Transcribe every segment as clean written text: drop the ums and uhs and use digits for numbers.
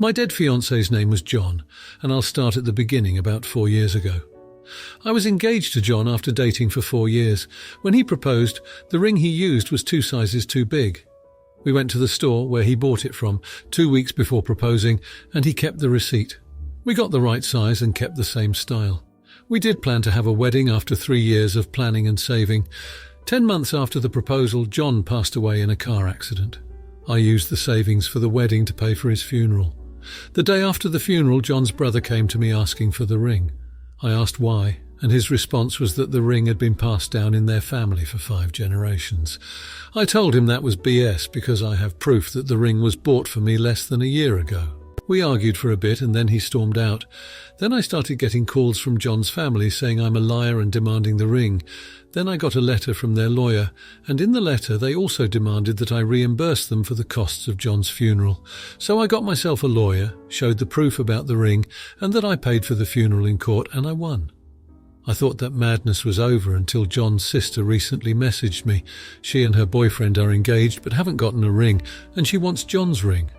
My dead fiancé's name was John, and I'll start at the beginning about 4 years ago. I was engaged to John after dating for 4 years. When he proposed, the ring he used was 2 sizes too big. We went to the store where he bought it from 2 weeks before proposing, and he kept the receipt. We got the right size and kept the same style. We did plan to have a wedding after 3 years of planning and saving. 10 months after the proposal, John passed away in a car accident. I used the savings for the wedding to pay for his funeral. The day after the funeral, John's brother came to me asking for the ring. I asked why, and his response was that the ring had been passed down in their family for 5 generations. I told him that was BS because I have proof that the ring was bought for me less than a year ago. We argued for a bit and then he stormed out. Then I started getting calls from John's family saying I'm a liar and demanding the ring. Then I got a letter from their lawyer, and in the letter they also demanded that I reimburse them for the costs of John's funeral. So I got myself a lawyer, showed the proof about the ring, and that I paid for the funeral in court, and I won. I thought that madness was over until John's sister recently messaged me. She and her boyfriend are engaged but haven't gotten a ring, and she wants John's ring.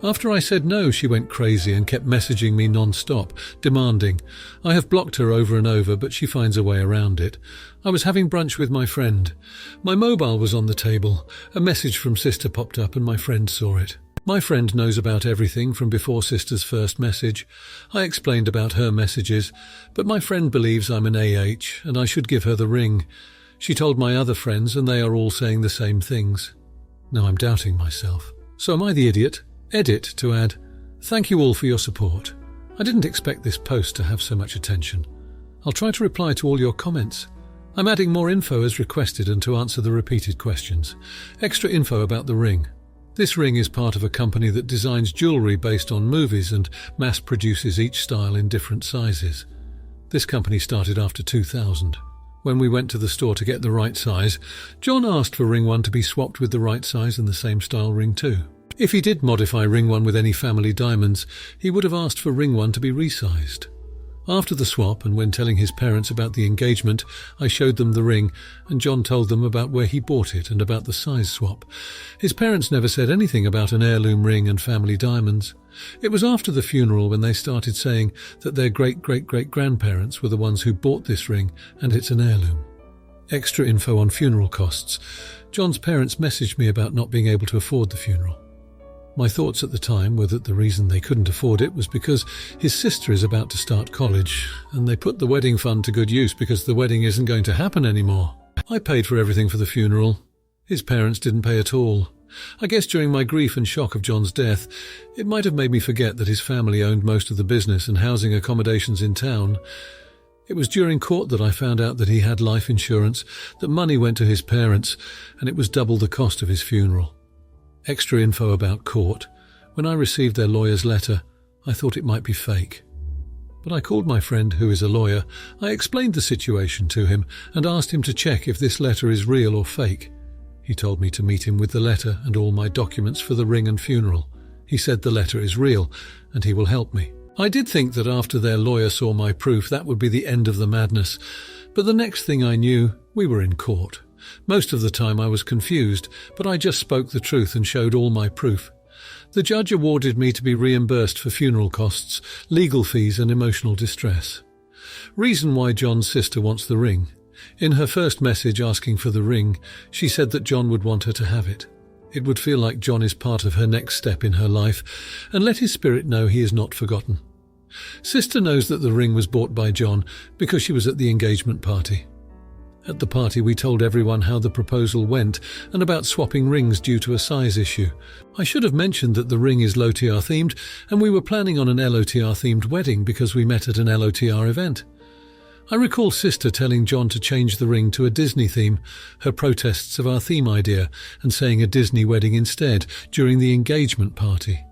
After I said no, she went crazy and kept messaging me non-stop, demanding. I have blocked her over and over, but she finds a way around it. I was having brunch with my friend. My mobile was on the table. A message from Sister popped up and my friend saw it. My friend knows about everything from before Sister's first message. I explained about her messages, but my friend believes I'm an AH and I should give her the ring. She told my other friends and they are all saying the same things. Now I'm doubting myself. So am I the idiot? Edit to add, thank you all for your support. I didn't expect this post to have so much attention. I'll try to reply to all your comments. I'm adding more info as requested and to answer the repeated questions. Extra info about the ring. This ring is part of a company that designs jewellery based on movies and mass produces each style in different sizes. This company started after 2000. When we went to the store to get the right size, John asked for ring 1 to be swapped with the right size and the same style ring 2. If he did modify ring 1 with any family diamonds, he would have asked for ring 1 to be resized. After the swap, and when telling his parents about the engagement, I showed them the ring, and John told them about where he bought it and about the size swap. His parents never said anything about an heirloom ring and family diamonds. It was after the funeral when they started saying that their great-great-great-grandparents were the ones who bought this ring, and it's an heirloom. Extra info on funeral costs. John's parents messaged me about not being able to afford the funeral. My thoughts at the time were that the reason they couldn't afford it was because his sister is about to start college, and they put the wedding fund to good use because the wedding isn't going to happen anymore. I paid for everything for the funeral. His parents didn't pay at all. I guess during my grief and shock of John's death, it might have made me forget that his family owned most of the business and housing accommodations in town. It was during court that I found out that he had life insurance, that money went to his parents, and it was double the cost of his funeral. Extra info about court. When I received their lawyer's letter, I thought it might be fake. But I called my friend, who is a lawyer. I explained the situation to him and asked him to check if this letter is real or fake. He told me to meet him with the letter and all my documents for the ring and funeral. He said the letter is real and he will help me. I did think that after their lawyer saw my proof, that would be the end of the madness. But the next thing I knew, we were in court. Most of the time I was confused, but I just spoke the truth and showed all my proof. The judge awarded me to be reimbursed for funeral costs, legal fees and emotional distress. Reason why John's sister wants the ring. In her first message asking for the ring, she said that John would want her to have it. It would feel like John is part of her next step in her life, and let his spirit know he is not forgotten. Sister knows that the ring was bought by John because she was at the engagement party. At the party we told everyone how the proposal went and about swapping rings due to a size issue. I should have mentioned that the ring is LOTR themed and we were planning on an LOTR themed wedding because we met at an LOTR event. I recall Sister telling John to change the ring to a Disney theme, her protests of our theme idea and saying a Disney wedding instead during the engagement party.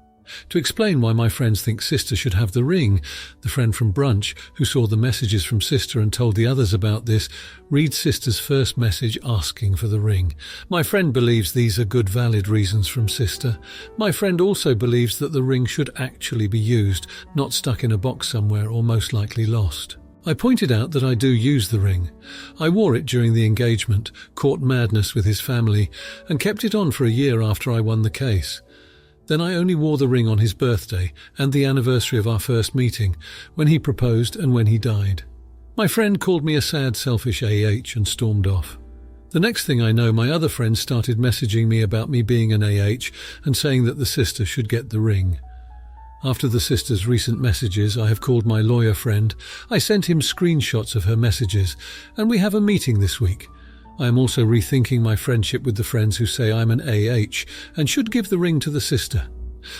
To explain why my friends think Sister should have the ring, the friend from brunch who saw the messages from Sister and told the others about this, reads Sister's first message asking for the ring. My friend believes these are good valid reasons from Sister. My friend also believes that the ring should actually be used, not stuck in a box somewhere or most likely lost. I pointed out that I do use the ring. I wore it during the engagement, caught madness with his family, and kept it on for a year after I won the case. Then I only wore the ring on his birthday and the anniversary of our first meeting, when he proposed and when he died. My friend called me a sad, selfish AH and stormed off. The next thing I know, my other friends started messaging me about me being an AH and saying that the sister should get the ring. After the sister's recent messages, I have called my lawyer friend. I sent him screenshots of her messages, and we have a meeting this week. I am also rethinking my friendship with the friends who say I'm an AH and should give the ring to the sister.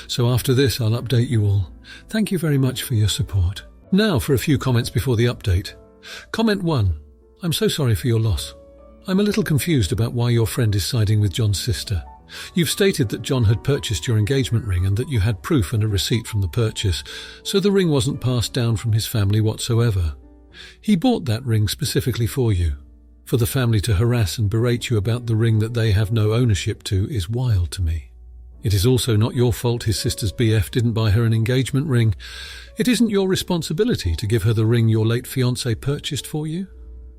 So after this, I'll update you all. Thank you very much for your support. Now for a few comments before the update. Comment 1. I'm so sorry for your loss. I'm a little confused about why your friend is siding with John's sister. You've stated that John had purchased your engagement ring and that you had proof and a receipt from the purchase, so the ring wasn't passed down from his family whatsoever. He bought that ring specifically for you. For the family to harass and berate you about the ring that they have no ownership to is wild to me. It is also not your fault his sister's BF didn't buy her an engagement ring. It isn't your responsibility to give her the ring your late fiancé purchased for you.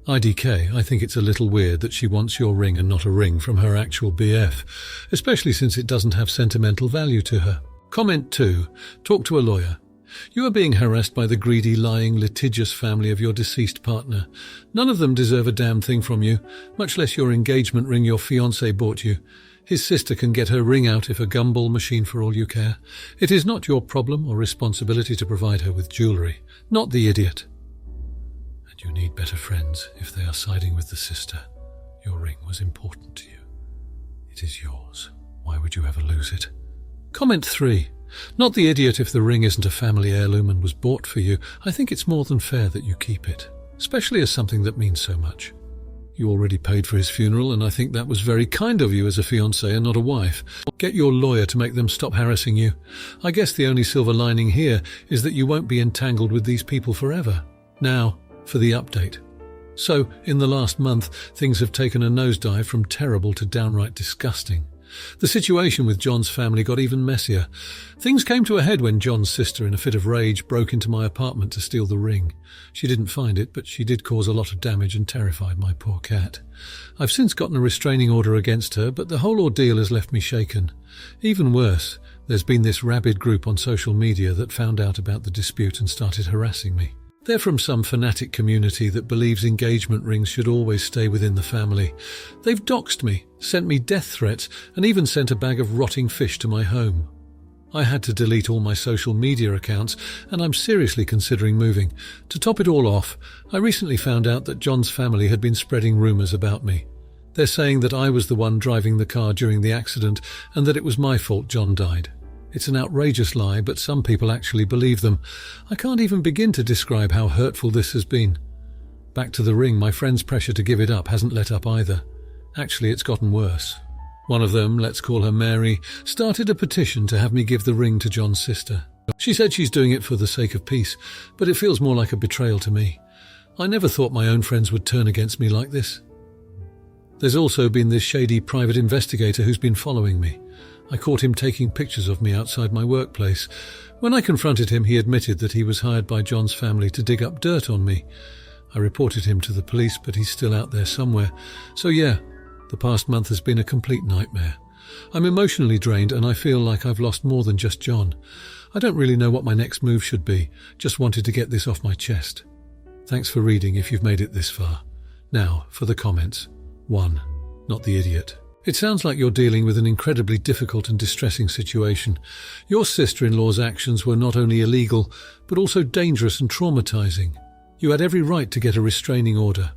IDK, I think it's a little weird that she wants your ring and not a ring from her actual BF, especially since it doesn't have sentimental value to her. Comment 2. Talk to a lawyer. You are being harassed by the greedy, lying, litigious family of your deceased partner. None of them deserve a damn thing from you, much less your engagement ring your fiancé bought you. His sister can get her ring out if a gumball machine for all you care. It is not your problem or responsibility to provide her with jewellery, not the idiot. And you need better friends if they are siding with the sister. Your ring was important to you. It is yours. Why would you ever lose it? Comment 3. Not the idiot if the ring isn't a family heirloom and was bought for you. I think it's more than fair that you keep it, especially as something that means so much. You already paid for his funeral, and I think that was very kind of you as a fiancé and not a wife. Get your lawyer to make them stop harassing you. I guess the only silver lining here is that you won't be entangled with these people forever. Now, for the update. So, in the last month, things have taken a nosedive from terrible to downright disgusting. The situation with John's family got even messier. Things came to a head when John's sister, in a fit of rage, broke into my apartment to steal the ring. She didn't find it, but she did cause a lot of damage and terrified my poor cat. I've since gotten a restraining order against her, but the whole ordeal has left me shaken. Even worse, there's been this rabid group on social media that found out about the dispute and started harassing me. They're from some fanatic community that believes engagement rings should always stay within the family. They've doxed me, sent me death threats, and even sent a bag of rotting fish to my home. I had to delete all my social media accounts, and I'm seriously considering moving. To top it all off, I recently found out that John's family had been spreading rumours about me. They're saying that I was the one driving the car during the accident and that it was my fault John died. It's an outrageous lie, but some people actually believe them. I can't even begin to describe how hurtful this has been. Back to the ring, my friend's pressure to give it up hasn't let up either. Actually, it's gotten worse. One of them, let's call her Mary, started a petition to have me give the ring to John's sister. She said she's doing it for the sake of peace, but it feels more like a betrayal to me. I never thought my own friends would turn against me like this. There's also been this shady private investigator who's been following me. I caught him taking pictures of me outside my workplace. When I confronted him, he admitted that he was hired by John's family to dig up dirt on me. I reported him to the police, but he's still out there somewhere. So yeah, the past month has been a complete nightmare. I'm emotionally drained and I feel like I've lost more than just John. I don't really know what my next move should be. Just wanted to get this off my chest. Thanks for reading if you've made it this far. Now, for the comments. 1. Not the idiot. It sounds like you're dealing with an incredibly difficult and distressing situation. Your sister-in-law's actions were not only illegal, but also dangerous and traumatizing. You had every right to get a restraining order.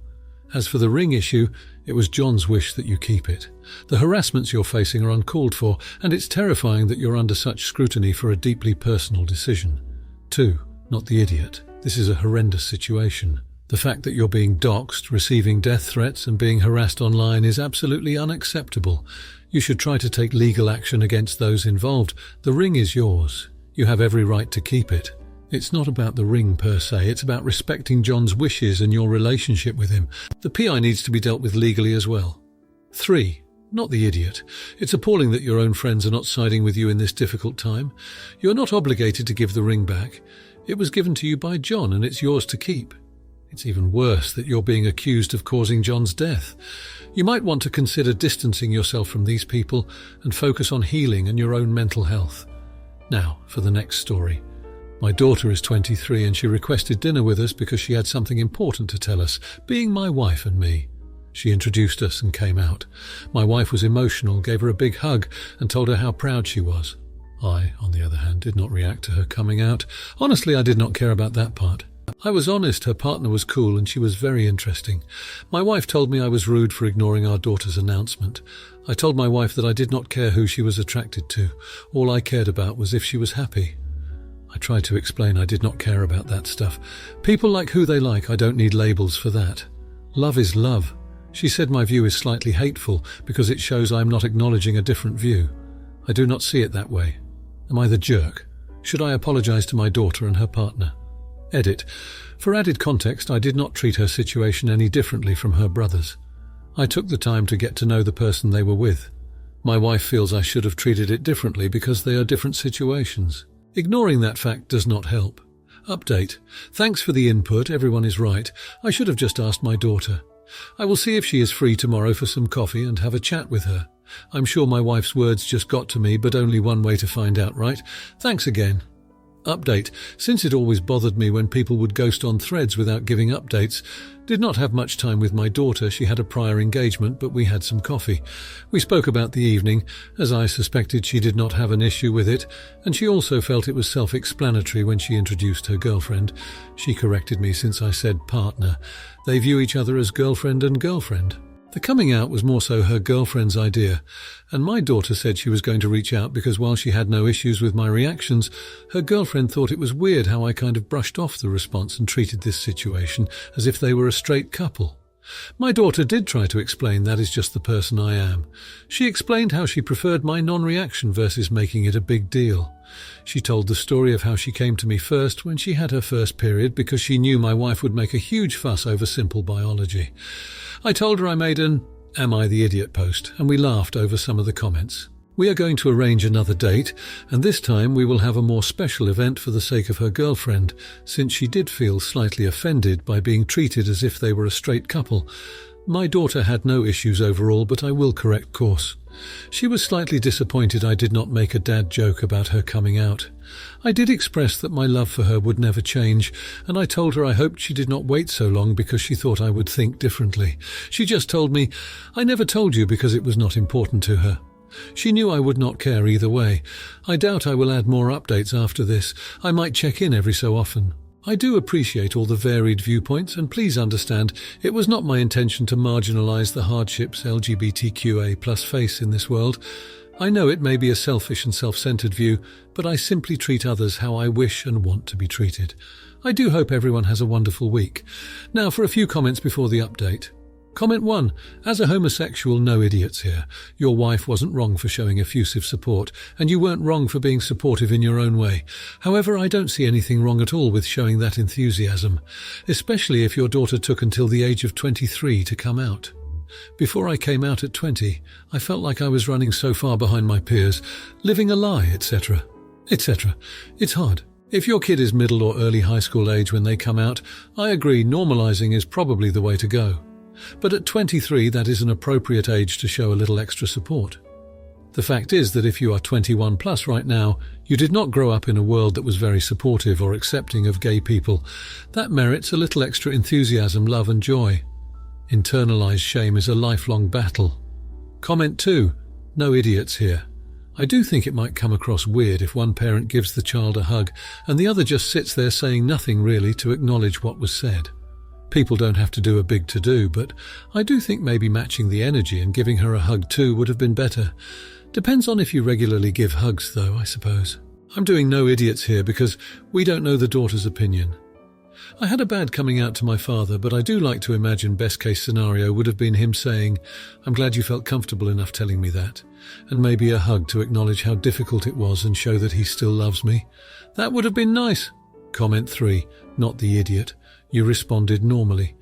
As for the ring issue, it was John's wish that you keep it. The harassments you're facing are uncalled for, and it's terrifying that you're under such scrutiny for a deeply personal decision. 2. Not the idiot. This is a horrendous situation. The fact that you're being doxxed, receiving death threats and being harassed online is absolutely unacceptable. You should try to take legal action against those involved. The ring is yours. You have every right to keep it. It's not about the ring per se, it's about respecting John's wishes and your relationship with him. The PI needs to be dealt with legally as well. 3. Not the idiot. It's appalling that your own friends are not siding with you in this difficult time. You're not obligated to give the ring back. It was given to you by John and it's yours to keep. It's even worse that you're being accused of causing John's death. You might want to consider distancing yourself from these people and focus on healing and your own mental health. Now, for the next story. My daughter is 23 and she requested dinner with us because she had something important to tell us, being my wife and me. She introduced us and came out. My wife was emotional, gave her a big hug and told her how proud she was. I, on the other hand, did not react to her coming out. Honestly, I did not care about that part. I was honest, her partner was cool and she was very interesting. My wife told me I was rude for ignoring our daughter's announcement. I told my wife that I did not care who she was attracted to. All I cared about was if she was happy. I tried to explain I did not care about that stuff. People like who they like, I don't need labels for that. Love is love. She said my view is slightly hateful because it shows I am not acknowledging a different view. I do not see it that way. Am I the jerk? Should I apologize to my daughter and her partner? Edit. For added context, I did not treat her situation any differently from her brothers. I took the time to get to know the person they were with. My wife feels I should have treated it differently because they are different situations. Ignoring that fact does not help. Update. Thanks for the input, everyone is right. I should have just asked my daughter. I will see if she is free tomorrow for some coffee and have a chat with her. I'm sure my wife's words just got to me, but only one way to find out, right? Thanks again. Update. Since it always bothered me when people would ghost on threads without giving updates, did not have much time with my daughter. She had a prior engagement, but we had some coffee. We spoke about the evening, as I suspected she did not have an issue with it, and she also felt it was self-explanatory when she introduced her girlfriend. She corrected me since I said partner. They view each other as girlfriend and girlfriend. The coming out was more so her girlfriend's idea, and my daughter said she was going to reach out because while she had no issues with my reactions, her girlfriend thought it was weird how I kind of brushed off the response and treated this situation as if they were a straight couple. My daughter did try to explain that is just the person I am. She explained how she preferred my non-reaction versus making it a big deal. She told the story of how she came to me first when she had her first period because she knew my wife would make a huge fuss over simple biology. I told her I made an "Am I the Idiot" post, and we laughed over some of the comments. We are going to arrange another date, and this time we will have a more special event for the sake of her girlfriend, since she did feel slightly offended by being treated as if they were a straight couple. My daughter had no issues overall, but I will correct course. She was slightly disappointed I did not make a dad joke about her coming out. I did express that my love for her would never change, and I told her I hoped she did not wait so long because she thought I would think differently. She just told me, "I never told you because it was not important to her." She knew I would not care either way. I doubt I will add more updates after this. I might check in every so often. I do appreciate all the varied viewpoints, and please understand, it was not my intention to marginalize the hardships LGBTQA+ face in this world. I know it may be a selfish and self-centered view, but I simply treat others how I wish and want to be treated. I do hope everyone has a wonderful week. Now for a few comments before the update. Comment 1. As a homosexual, no idiots here. Your wife wasn't wrong for showing effusive support, and you weren't wrong for being supportive in your own way. However, I don't see anything wrong at all with showing that enthusiasm, especially if your daughter took until the age of 23 to come out. Before I came out at 20, I felt like I was running so far behind my peers, living a lie, etc. etc. It's hard. If your kid is middle or early high school age when they come out, I agree normalizing is probably the way to go. But at 23, that is an appropriate age to show a little extra support. The fact is that if you are 21 plus right now, you did not grow up in a world that was very supportive or accepting of gay people. That merits a little extra enthusiasm, love and joy. Internalized shame is a lifelong battle. Comment 2. No idiots here. I do think it might come across weird if one parent gives the child a hug and the other just sits there saying nothing really to acknowledge what was said. People don't have to do a big to-do, but I do think maybe matching the energy and giving her a hug too would have been better. Depends on if you regularly give hugs though, I suppose. I'm doing no idiots here because we don't know the daughter's opinion. I had a bad coming out to my father, but I do like to imagine best case scenario would have been him saying, "I'm glad you felt comfortable enough telling me that," and maybe a hug to acknowledge how difficult it was and show that he still loves me. That would have been nice. Comment 3. Not the idiot. You responded normally.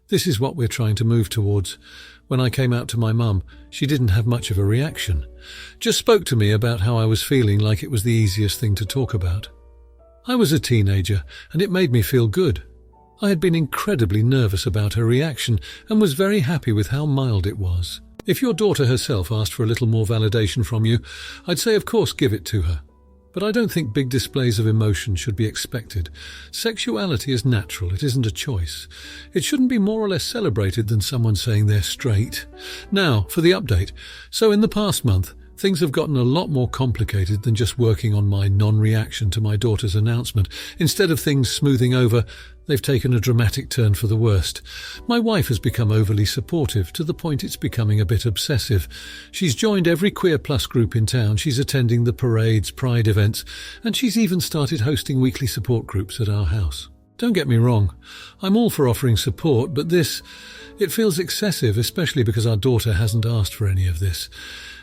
This is what we're trying to move towards. When I came out to my mum, she didn't have much of a reaction. Just spoke to me about how I was feeling like it was the easiest thing to talk about. I was a teenager, and it made me feel good. I had been incredibly nervous about her reaction and was very happy with how mild it was. If your daughter herself asked for a little more validation from you, I'd say of course give it to her. But I don't think big displays of emotion should be expected. Sexuality is natural, it isn't a choice. It shouldn't be more or less celebrated than someone saying they're straight. Now, for the update. So in the past month, things have gotten a lot more complicated than just working on my non-reaction to my daughter's announcement. Instead of things smoothing over, they've taken a dramatic turn for the worst. My wife has become overly supportive, to the point it's becoming a bit obsessive. She's joined every Queer Plus group in town, she's attending the parades, pride events, and she's even started hosting weekly support groups at our house. Don't get me wrong, I'm all for offering support, but it feels excessive, especially because our daughter hasn't asked for any of this.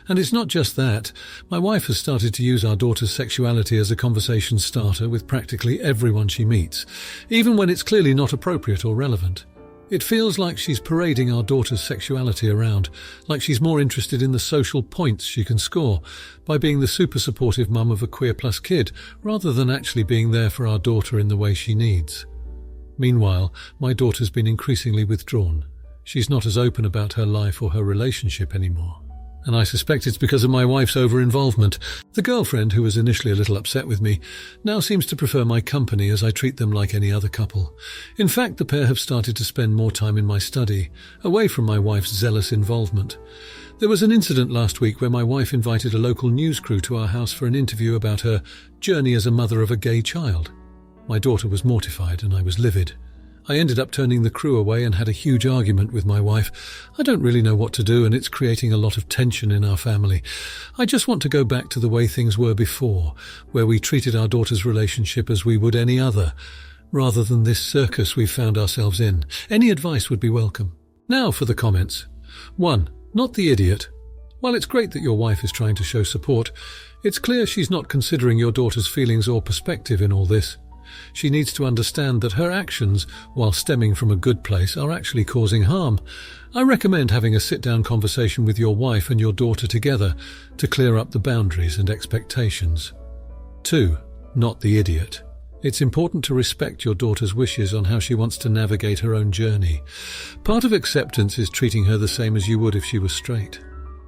And it's not just that. My wife has started to use our daughter's sexuality as a conversation starter with practically everyone she meets, even when it's clearly not appropriate or relevant. It feels like she's parading our daughter's sexuality around, like she's more interested in the social points she can score by being the super supportive mum of a Queer Plus kid, rather than actually being there for our daughter in the way she needs. Meanwhile, my daughter's been increasingly withdrawn. She's not as open about her life or her relationship anymore. And I suspect it's because of my wife's over-involvement. The girlfriend, who was initially a little upset with me, now seems to prefer my company as I treat them like any other couple. In fact, the pair have started to spend more time in my study, away from my wife's zealous involvement. There was an incident last week where my wife invited a local news crew to our house for an interview about her journey as a mother of a gay child. My daughter was mortified and I was livid. I ended up turning the crew away and had a huge argument with my wife. I don't really know what to do, and it's creating a lot of tension in our family. I just want to go back to the way things were before, where we treated our daughter's relationship as we would any other, rather than this circus we've found ourselves in. Any advice would be welcome. Now for the comments. 1. Not the idiot. While it's great that your wife is trying to show support, it's clear she's not considering your daughter's feelings or perspective in all this. She needs to understand that her actions, while stemming from a good place, are actually causing harm. I recommend having a sit-down conversation with your wife and your daughter together to clear up the boundaries and expectations. 2. Not the idiot. It's important to respect your daughter's wishes on how she wants to navigate her own journey. Part of acceptance is treating her the same as you would if she was straight.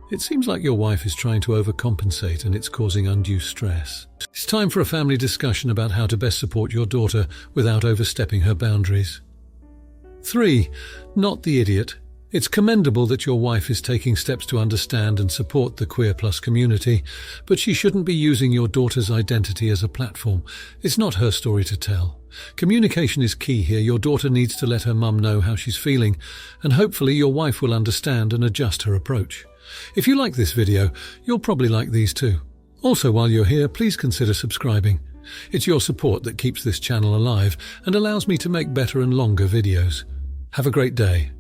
It seems like your wife is trying to overcompensate and it's causing undue stress. It's time for a family discussion about how to best support your daughter without overstepping her boundaries. 3. Not the idiot. It's commendable that your wife is taking steps to understand and support the Queer Plus community, but she shouldn't be using your daughter's identity as a platform. It's not her story to tell. Communication is key here. Your daughter needs to let her mum know how she's feeling, and hopefully your wife will understand and adjust her approach. If you like this video, you'll probably like these too. Also, while you're here, please consider subscribing. It's your support that keeps this channel alive and allows me to make better and longer videos. Have a great day.